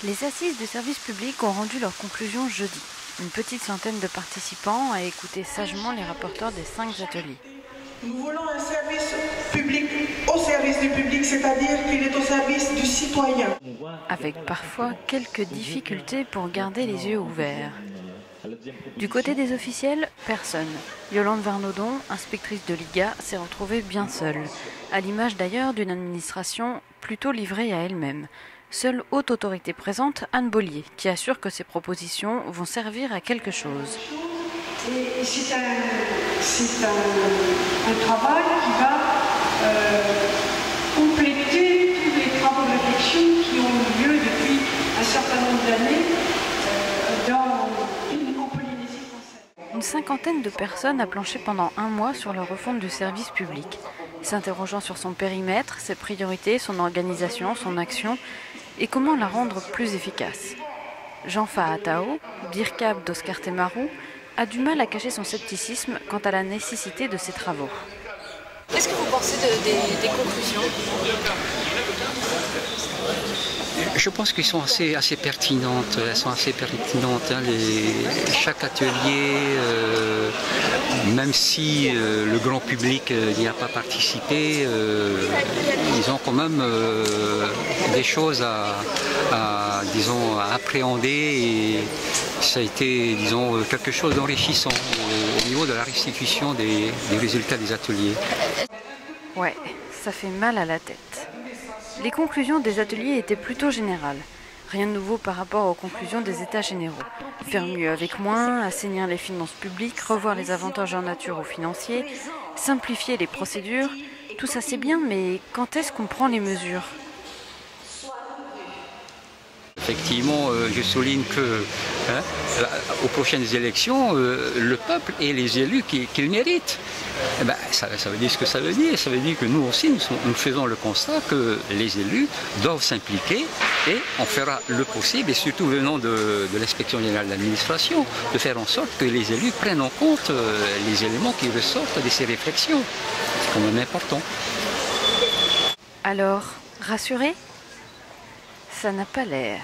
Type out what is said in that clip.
Les assises du service public ont rendu leurs conclusions jeudi. Une petite centaine de participants a écouté sagement les rapporteurs des 5 ateliers. Nous voulons un service public au service du public, c'est-à-dire qu'il est au service du citoyen. Avec parfois quelques difficultés pour garder les yeux ouverts. Du côté des officiels, personne. Yolande Varnaudon, inspectrice de l'IGA, s'est retrouvée bien seule, à l'image d'ailleurs d'une administration plutôt livrée à elle-même. Seule haute autorité présente, Anne Bollier, qui assure que ces propositions vont servir à quelque chose. Et c'est un travail qui va compléter tous les travaux de réflexion qui ont eu lieu depuis un certain nombre d'années en Polynésie française. Une cinquantaine de personnes a planché pendant 1 mois sur la refonte du service public, s'interrogeant sur son périmètre, ses priorités, son organisation, son action et comment la rendre plus efficace. Jean Fahatao, DIRCAP d'Oscar Temarou, a du mal à cacher son scepticisme quant à la nécessité de ces travaux. Qu'est-ce que vous pensez des conclusions ? Je pense qu'elles sont assez pertinentes. Elles sont assez pertinentes. Chaque atelier, même si le grand public n'y a pas participé, ils ont quand même des choses à appréhender et ça a été, quelque chose d'enrichissant au niveau de la restitution des résultats des ateliers. Ouais, ça fait mal à la tête. Les conclusions des ateliers étaient plutôt générales. Rien de nouveau par rapport aux conclusions des États généraux. Faire mieux avec moins, assainir les finances publiques, revoir les avantages en nature ou financiers, simplifier les procédures, tout ça c'est bien, mais quand est-ce qu'on prend les mesures ? Effectivement, je souligne que aux prochaines élections, le peuple et les élus qu'il mérite. Ça veut dire ce que ça veut dire. Ça veut dire que nous aussi, nous faisons le constat que les élus doivent s'impliquer et on fera le possible, et surtout venant de l'Inspection générale de l'administration, de faire en sorte que les élus prennent en compte les éléments qui ressortent de ces réflexions. C'est quand même important. Alors, rassuré ? Ça n'a pas l'air.